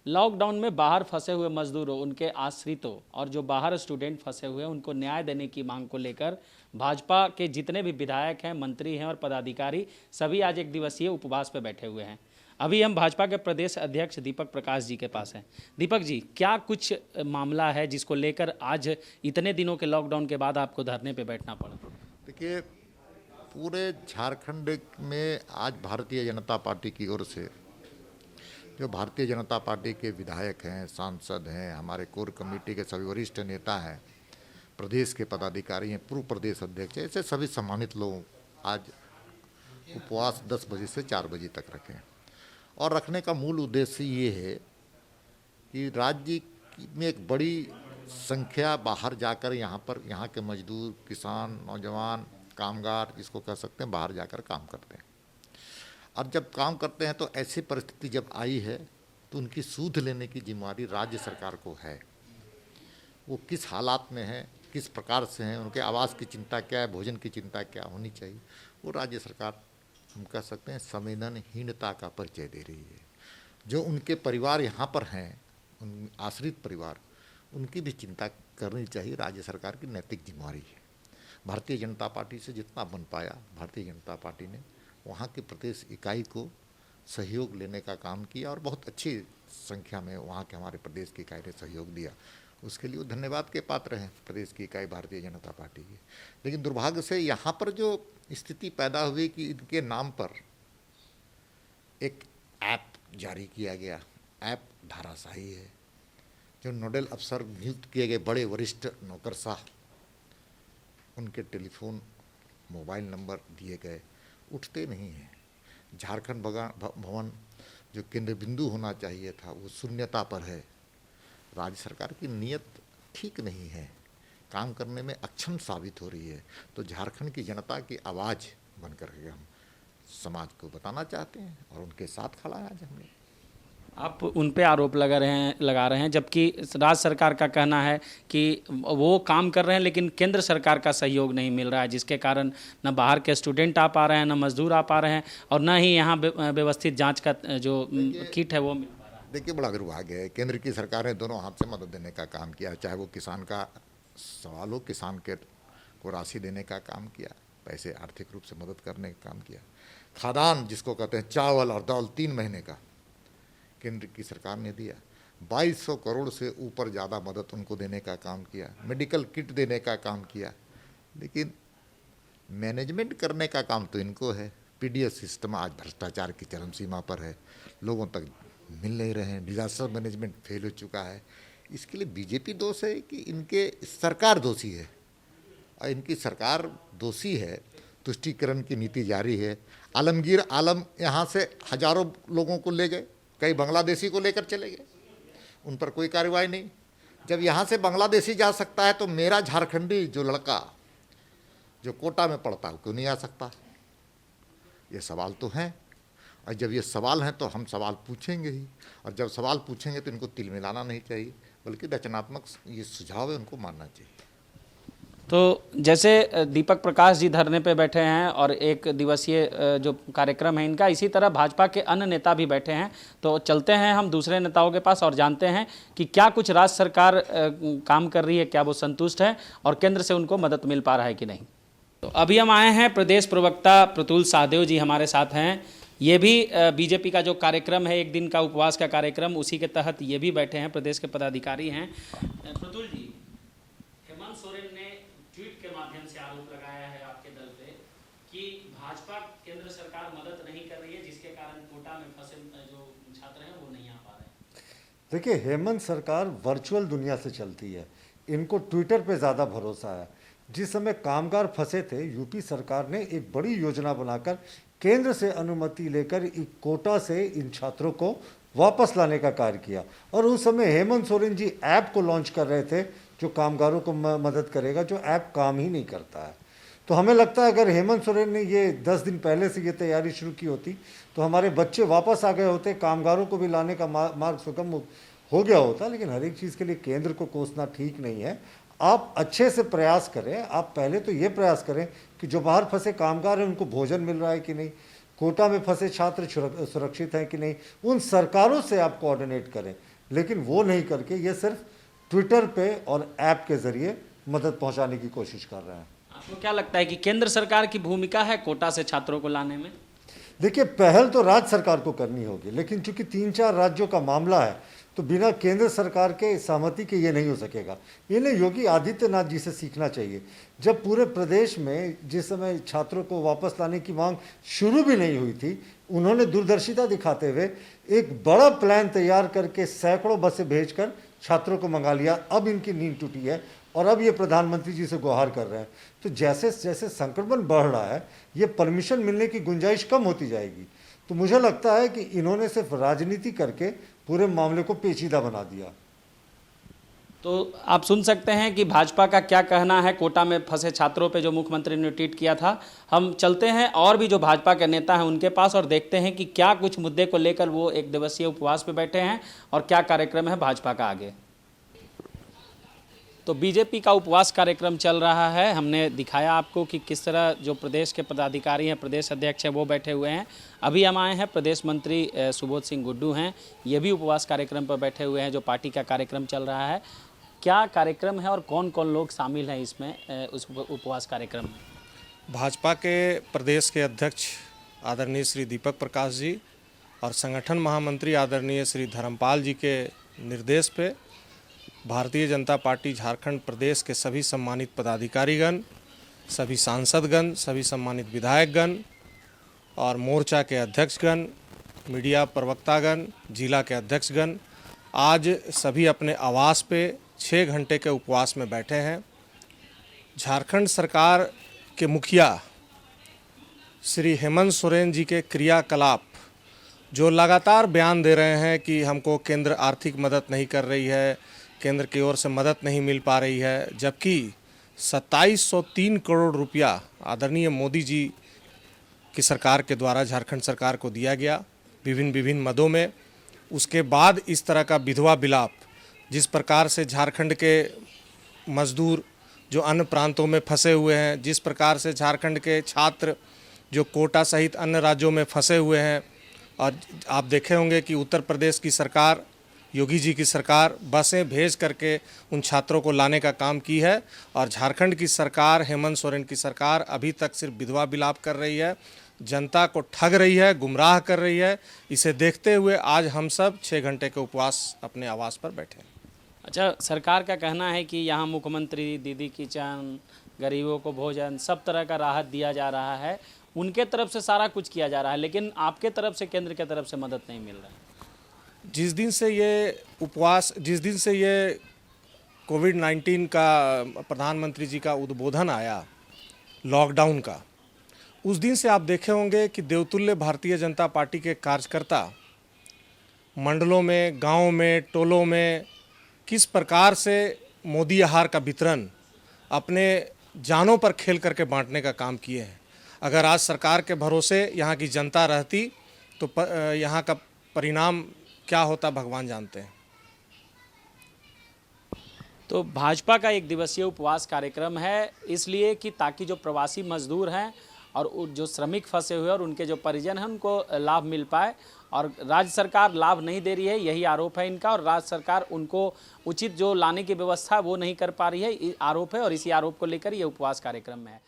Lockdown में बाहर फंसे हुए मजदूरों, उनके आश्रितों और जो बाहर स्टूडेंट फंसे हुए हैं उनको न्याय देने की मांग को लेकर भाजपा के जितने भी विधायक हैं, मंत्री हैं और पदाधिकारी सभी आज एक दिवसीय उपवास पर बैठे हुए हैं। अभी हम भाजपा के प्रदेश अध्यक्ष दीपक प्रकाश जी के पास हैं। दीपक जी, क्या कुछ मामला है जिसको लेकर आज इतने दिनों के लॉकडाउन के बाद आपको धरने पे बैठना पड़ा? देखिए, पूरे झारखंड में आज भारतीय जनता पार्टी की ओर से जो भारतीय जनता पार्टी के विधायक हैं, सांसद हैं, हमारे कोर कमेटी के सभी वरिष्ठ नेता हैं, प्रदेश के पदाधिकारी हैं, पूर्व प्रदेश अध्यक्ष हैं, ऐसे सभी सम्मानित लोग आज उपवास 10 बजे से 4 बजे तक रखें। और रखने का मूल उद्देश्य ये है कि राज्य में एक बड़ी संख्या बाहर जाकर यहाँ के मजदूर, किसान, नौजवान, कामगार जिसको कह सकते हैं, बाहर जाकर काम करते हैं। और जब काम करते हैं तो ऐसी परिस्थिति जब आई है तो उनकी सूद लेने की जिम्मेदारी राज्य सरकार को है। वो किस हालात में है, किस प्रकार से हैं, उनके आवास की चिंता क्या है, भोजन की चिंता क्या होनी चाहिए, वो राज्य सरकार हम कह सकते हैं संवेदनहीनता का परिचय दे रही है। जो उनके परिवार यहाँ पर हैं, उन आश्रित परिवार, उनकी भी चिंता करनी चाहिए, राज्य सरकार की नैतिक जिम्मेदारी है। भारतीय जनता पार्टी से जितना बन पाया, भारतीय जनता पार्टी ने वहाँ की प्रदेश इकाई को सहयोग लेने का काम किया और बहुत अच्छी संख्या में वहाँ के हमारे प्रदेश की इकाई ने सहयोग दिया। उसके लिए वो धन्यवाद के पात्र हैं प्रदेश की इकाई भारतीय जनता पार्टी की। लेकिन दुर्भाग्य से यहाँ पर जो स्थिति पैदा हुई कि इनके नाम पर एक ऐप जारी किया गया, ऐप धाराशाही है। जो नोडल अफसर नियुक्त किए गए बड़े वरिष्ठ नौकरशाह, उनके टेलीफोन, मोबाइल नंबर दिए गए, उठते नहीं हैं। झारखंड भवन जो केंद्र बिंदु होना चाहिए था वो शून्यता पर है। राज्य सरकार की नीयत ठीक नहीं है, काम करने में अक्षम साबित हो रही है। तो झारखंड की जनता की आवाज़ बनकर के हम समाज को बताना चाहते हैं और उनके साथ खड़ा है आज हमने। आप उन पे आरोप लगा रहे हैं जबकि राज्य सरकार का कहना है कि वो काम कर रहे हैं लेकिन केंद्र सरकार का सहयोग नहीं मिल रहा है, जिसके कारण न बाहर के स्टूडेंट आ पा रहे हैं, न मजदूर आ पा रहे हैं और न ही यहाँ व्यवस्थित जांच का जो किट है वो मिल पा रहा है। देखिए, बड़ा दुर्भाग्य है, केंद्र की सरकार ने दोनों हाथ से मदद देने का काम किया, चाहे वो किसान का सवाल हो, किसान के को राशि देने का काम किया, पैसे आर्थिक रूप से मदद करने का काम किया। खाद्यान्न जिसको कहते हैं, चावल और दाल 3 महीने का केंद्र की सरकार ने दिया। 2200 करोड़ से ऊपर ज़्यादा मदद उनको देने का काम किया, मेडिकल किट देने का काम किया। लेकिन मैनेजमेंट करने का काम तो इनको है। पीडीएस सिस्टम आज भ्रष्टाचार की चरम सीमा पर है, लोगों तक मिल नहीं रहे हैं, डिजास्टर मैनेजमेंट फेल हो चुका है। इसके लिए बीजेपी दोष है कि इनके सरकार दोषी है? और इनकी सरकार दोषी है, तुष्टीकरण की नीति जारी है। आलमगीर आलम यहाँ से हजारों लोगों को ले गए, कई बांग्लादेशी को लेकर चले गए, उन पर कोई कार्रवाई नहीं। जब यहाँ से बांग्लादेशी जा सकता है तो मेरा झारखंडी जो लड़का जो कोटा में पढ़ता है क्यों नहीं आ सकता? ये सवाल तो हैं, और जब ये सवाल हैं तो हम सवाल पूछेंगे ही, और जब सवाल पूछेंगे तो इनको तिल मिलाना नहीं चाहिए, बल्कि रचनात्मक ये सुझाव है उनको मानना चाहिए। तो जैसे दीपक प्रकाश जी धरने पे बैठे हैं और एक दिवसीय जो कार्यक्रम है इनका, इसी तरह भाजपा के अन्य नेता भी बैठे हैं। तो चलते हैं हम दूसरे नेताओं के पास और जानते हैं कि क्या कुछ राज्य सरकार काम कर रही है, क्या वो संतुष्ट है और केंद्र से उनको मदद मिल पा रहा है कि नहीं। तो अभी हम आए हैं, प्रदेश प्रवक्ता प्रतुल सहदेव जी हमारे साथ हैं। ये भी बीजेपी का जो कार्यक्रम है, एक दिन का उपवास का कार्यक्रम, उसी के तहत ये भी बैठे हैं, प्रदेश के पदाधिकारी हैं। प्रतुल जी, हेमंत सोरेन ने ट्वीट के माध्यम से आरोप लगाया है आपके दल पे कि भाजपा केंद्र सरकार मदद नहीं कर रही है, जिसके कारण कोटा में फंसे जो छात्र हैं वो नहीं आ पा रहे हैं। देखिए, हेमंत सरकार वर्चुअल दुनिया से चलती है, इनको ट्विटर पे ज़्यादा भरोसा है। जिस समय कामगार फंसे थे, यूपी सरकार ने एक बड़ी योजना बनाकर केंद्र से अनुमति लेकर एक कोटा से इन छात्रों को वापस लाने का कार्य किया, और उस समय हेमंत सोरेन जी ऐप को लॉन्च कर रहे थे जो कामगारों को मदद करेगा, जो ऐप काम ही नहीं करता है। तो हमें लगता है अगर हेमंत सोरेन ने ये 10 दिन पहले से ये तैयारी शुरू की होती तो हमारे बच्चे वापस आ गए होते, कामगारों को भी लाने का मार्ग सुगम हो गया होता। लेकिन हर एक चीज़ के लिए केंद्र को कोसना ठीक नहीं है। आप अच्छे से प्रयास करें, आप पहले तो ये प्रयास करें कि जो बाहर फंसे कामगार हैं उनको भोजन मिल रहा है कि नहीं, कोटा में फंसे छात्र सुरक्षित हैं कि नहीं, उन सरकारों से आप कोऑर्डिनेट करें। लेकिन वो नहीं करके ये सिर्फ ट्विटर पे और ऐप के ज़रिए मदद पहुंचाने की कोशिश कर रहे हैं। आपको क्या लगता है कि केंद्र सरकार की भूमिका है कोटा से छात्रों को लाने में? देखिए, पहल तो राज्य सरकार को करनी होगी, लेकिन चूंकि 3-4 राज्यों का मामला है तो बिना केंद्र सरकार के सहमति के ये नहीं हो सकेगा। इन्हें योगी आदित्यनाथ जी से सीखना चाहिए। जब पूरे प्रदेश में जिस समय छात्रों को वापस लाने की मांग शुरू भी नहीं हुई थी, उन्होंने दूरदर्शिता दिखाते हुए एक बड़ा प्लान तैयार करके सैकड़ों बसें भेजकर छात्रों को मंगा लिया। अब इनकी नींद टूटी है और अब ये प्रधानमंत्री जी से गुहार कर रहे हैं। तो जैसे जैसे संक्रमण बढ़ रहा है, ये परमिशन मिलने की गुंजाइश कम होती जाएगी। तो मुझे लगता है कि इन्होंने सिर्फ राजनीति करके पूरे मामले को पेचीदा बना दिया। तो आप सुन सकते हैं कि भाजपा का क्या कहना है कोटा में फंसे छात्रों पे जो मुख्यमंत्री ने ट्वीट किया था। हम चलते हैं और भी जो भाजपा के नेता हैं उनके पास और देखते हैं कि क्या कुछ मुद्दे को लेकर वो एक दिवसीय उपवास पे बैठे हैं और क्या कार्यक्रम है भाजपा का आगे। तो बीजेपी का उपवास कार्यक्रम चल रहा है। हमने दिखाया आपको कि किस तरह जो प्रदेश के पदाधिकारी हैं, प्रदेश अध्यक्ष हैं, वो बैठे हुए हैं। अभी हम आए हैं, प्रदेश मंत्री सुबोध सिंह गुड्डू हैं, ये भी उपवास कार्यक्रम पर बैठे हुए हैं जो पार्टी का कार्यक्रम चल रहा है। क्या कार्यक्रम है और कौन कौन लोग शामिल हैं इसमें, उस उपवास कार्यक्रम में? भाजपा के प्रदेश के अध्यक्ष आदरणीय श्री दीपक प्रकाश जी और संगठन महामंत्री आदरणीय श्री धर्मपाल जी के निर्देश पे भारतीय जनता पार्टी झारखंड प्रदेश के सभी सम्मानित पदाधिकारीगण, सभी सांसदगण, सभी सम्मानित विधायकगण और मोर्चा के अध्यक्षगण, मीडिया प्रवक्तागण, जिला के अध्यक्षगण आज सभी अपने आवास पे 6 घंटे के उपवास में बैठे हैं। झारखंड सरकार के मुखिया श्री हेमंत सोरेन जी के क्रियाकलाप जो लगातार बयान दे रहे हैं कि हमको केंद्र आर्थिक मदद नहीं कर रही है, केंद्र की ओर से मदद नहीं मिल पा रही है, जबकि 2703 करोड़ रुपया आदरणीय मोदी जी की सरकार के द्वारा झारखंड सरकार को दिया गया विभिन्न मदों में। उसके बाद इस तरह का विधवा विलाप, जिस प्रकार से झारखंड के मजदूर जो अन्य प्रांतों में फंसे हुए हैं, जिस प्रकार से झारखंड के छात्र जो कोटा सहित अन्य राज्यों में फंसे हुए हैं, और आप देखे होंगे कि उत्तर प्रदेश की सरकार, योगी जी की सरकार बसें भेज करके उन छात्रों को लाने का काम की है, और झारखंड की सरकार, हेमंत सोरेन की सरकार अभी तक सिर्फ विधवा विलाप कर रही है, जनता को ठग रही है, गुमराह कर रही है। इसे देखते हुए आज हम सब 6 घंटे के उपवास अपने आवास पर बैठे हैं। अच्छा, सरकार का कहना है कि यहाँ मुख्यमंत्री दीदी किचन, गरीबों को भोजन, सब तरह का राहत दिया जा रहा है, उनके तरफ से सारा कुछ किया जा रहा है, लेकिन आपके तरफ से, केंद्र के तरफ से मदद नहीं मिल रहा है। जिस दिन से ये उपवास, जिस दिन से ये कोविड-19 का प्रधानमंत्री जी का उद्बोधन आया लॉकडाउन का, उस दिन से आप देखे होंगे कि देवतुल्य भारतीय जनता पार्टी के कार्यकर्ता मंडलों में, गांवों में, टोलों में किस प्रकार से मोदी आहार का वितरण अपने जानों पर खेल करके बांटने का काम किए हैं। अगर आज सरकार के भरोसे यहाँ की जनता रहती तो यहाँ का परिणाम क्या होता भगवान जानते हैं। तो भाजपा का एक दिवसीय उपवास कार्यक्रम है, इसलिए कि ताकि जो प्रवासी मजदूर हैं और जो श्रमिक फंसे हुए और उनके जो परिजन हैं उनको लाभ मिल पाए, और राज्य सरकार लाभ नहीं दे रही है, यही आरोप है इनका, और राज्य सरकार उनको उचित जो लाने की व्यवस्था वो नहीं कर पा रही है, आरोप है, और इसी आरोप को लेकर ये उपवास कार्यक्रम में है।